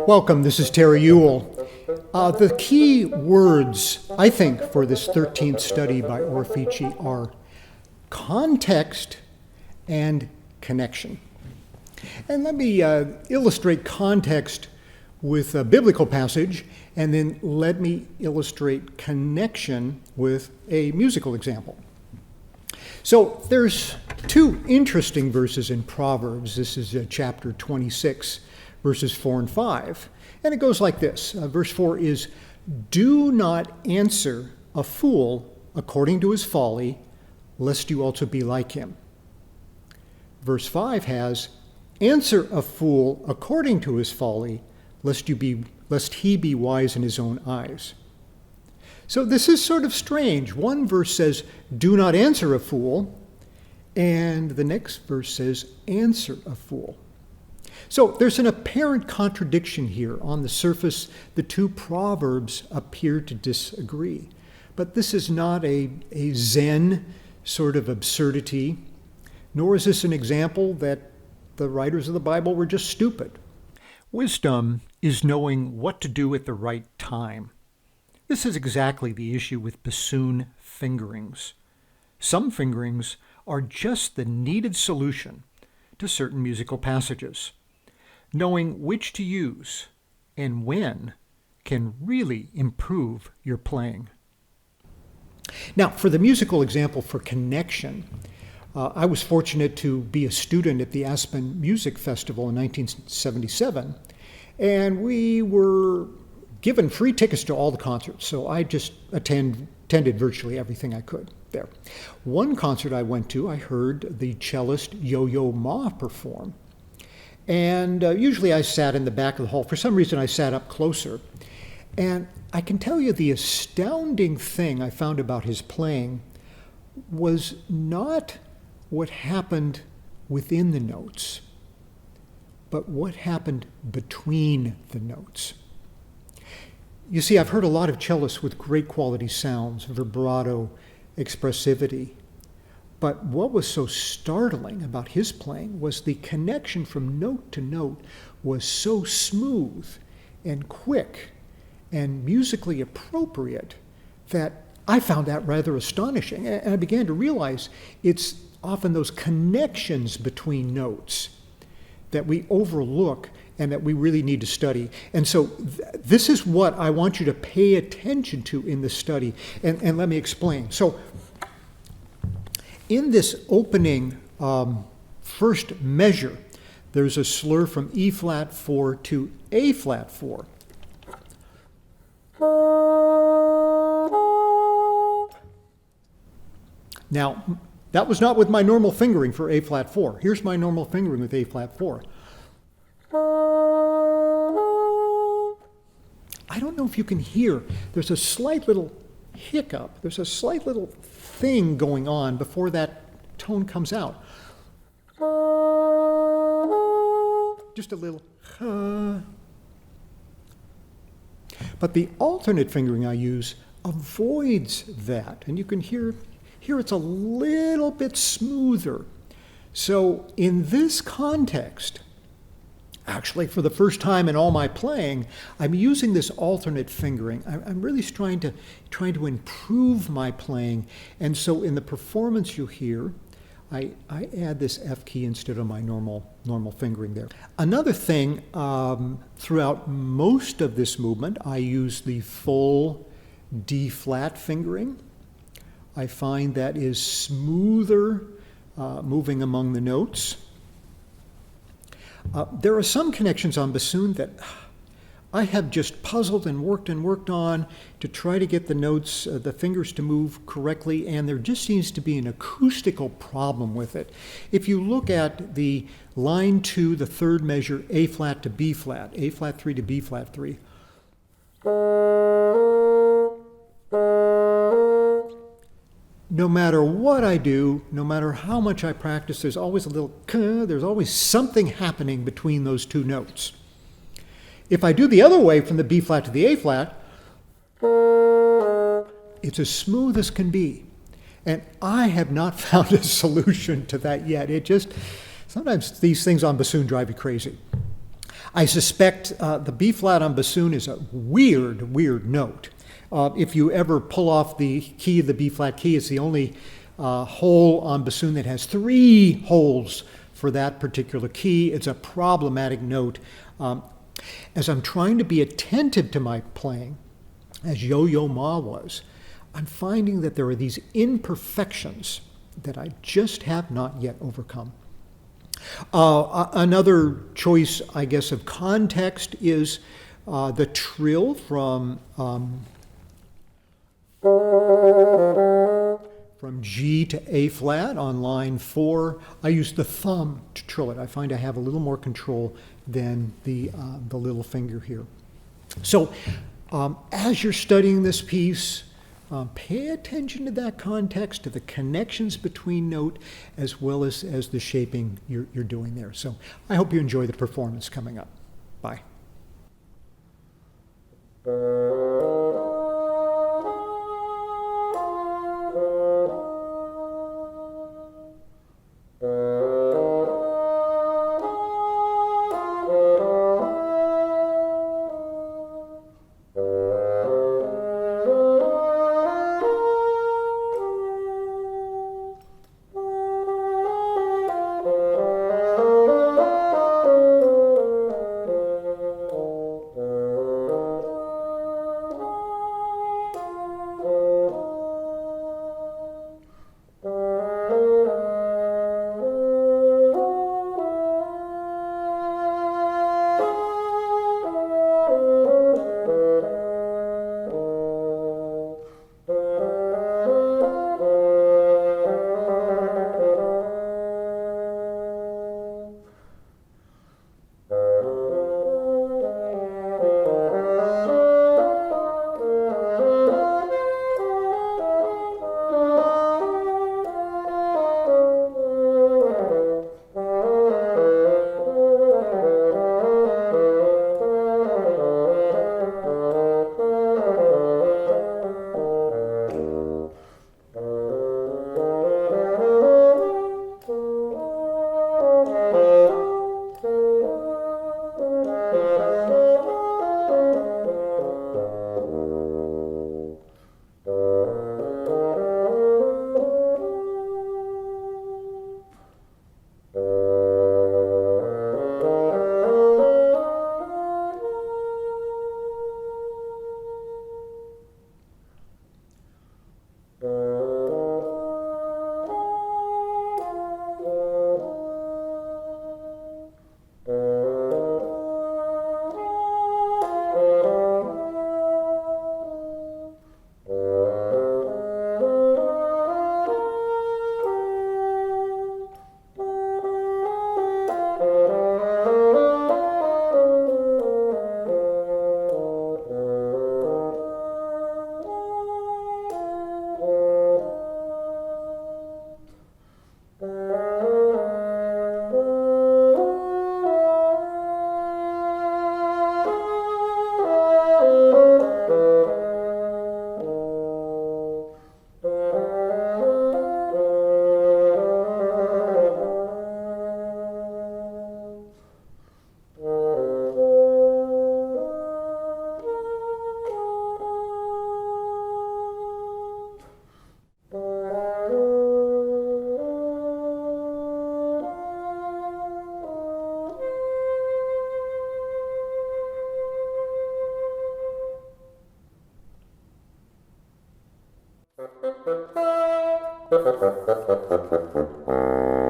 Welcome, this is Terry Ewell. The key words, I think, for this 13th study by Orefici are context and connection. And let me illustrate context with a biblical passage, and then let me illustrate connection with a musical example. So there's two interesting verses in Proverbs. This is chapter 26, verses 4 and 5. And it goes like this. Verse 4 is, "Do not answer a fool according to his folly, lest you also be like him." Verse 5 has, "Answer a fool according to his folly, lest he be wise in his own eyes." So this is sort of strange. One verse says, "Do not answer a fool," and the next verse says, "Answer a fool." So there's an apparent contradiction here. On the surface, the two proverbs appear to disagree. But this is not a Zen sort of absurdity, nor is this an example that the writers of the Bible were just stupid. Wisdom is knowing what to do at the right time. This is exactly the issue with bassoon fingerings. Some fingerings are just the needed solution to certain musical passages. Knowing which to use and when can really improve your playing. Now, for the musical example for connection, I was fortunate to be a student at the Aspen Music Festival in 1977, and we were given free tickets to all the concerts, so I just attended virtually everything I could there. One concert I went to, I heard the cellist Yo-Yo Ma perform. And usually I sat in the back of the hall. For some reason, I sat up closer. And I can tell you the astounding thing I found about his playing was not what happened within the notes, but what happened between the notes. You see, I've heard a lot of cellists with great quality sounds, vibrato, expressivity. But what was so startling about his playing was the connection from note to note was so smooth and quick and musically appropriate that I found that rather astonishing. And I began to realize it's often those connections between notes that we overlook and that we really need to study. And so this is what I want you to pay attention to in this study. And let me explain. So in this opening first measure, there's a slur from E-flat3 to A-flat3. Now, that was not with my normal fingering for A-flat3. Here's my normal fingering with A-flat3. I don't know if you can hear. There's a slight little hiccup. There's a slight little thing going on before that tone comes out. Just a little. But the alternate fingering I use avoids that. And you can hear it's a little bit smoother. So in this context, actually, for the first time in all my playing, I'm using this alternate fingering. I'm really trying to improve my playing. And so in the performance you'll hear, I add this F key instead of my normal fingering there. Another thing, throughout most of this movement, I use the full D-flat fingering. I find that is smoother moving among the notes. There are some connections on bassoon that I have just puzzled and worked on to try to get the notes, the fingers to move correctly, and there just seems to be an acoustical problem with it. If you look at the line 2, the third measure, A-flat to B-flat, A-flat3 to B-flat3. No matter what I do, no matter how much I practice, there's always there's always something happening between those two notes. If I do the other way from the B-flat to the A-flat, it's as smooth as can be. And I have not found a solution to that yet. Sometimes these things on bassoon drive you crazy. I suspect the B flat on bassoon is a weird, weird note. If you ever pull off the key of the B flat key, it's the only hole on bassoon that has 3 holes for that particular key. It's a problematic note. As I'm trying to be attentive to my playing, as Yo-Yo Ma was, I'm finding that there are these imperfections that I just have not yet overcome. Another choice, I guess, of context is the trill from G to A flat on line 4. I use the thumb to trill it. I find I have a little more control than the little finger here. So as you're studying this piece, pay attention to that context, to the connections between note, as well as the shaping you're doing there. So I hope you enjoy the performance coming up. Bye. Thank you.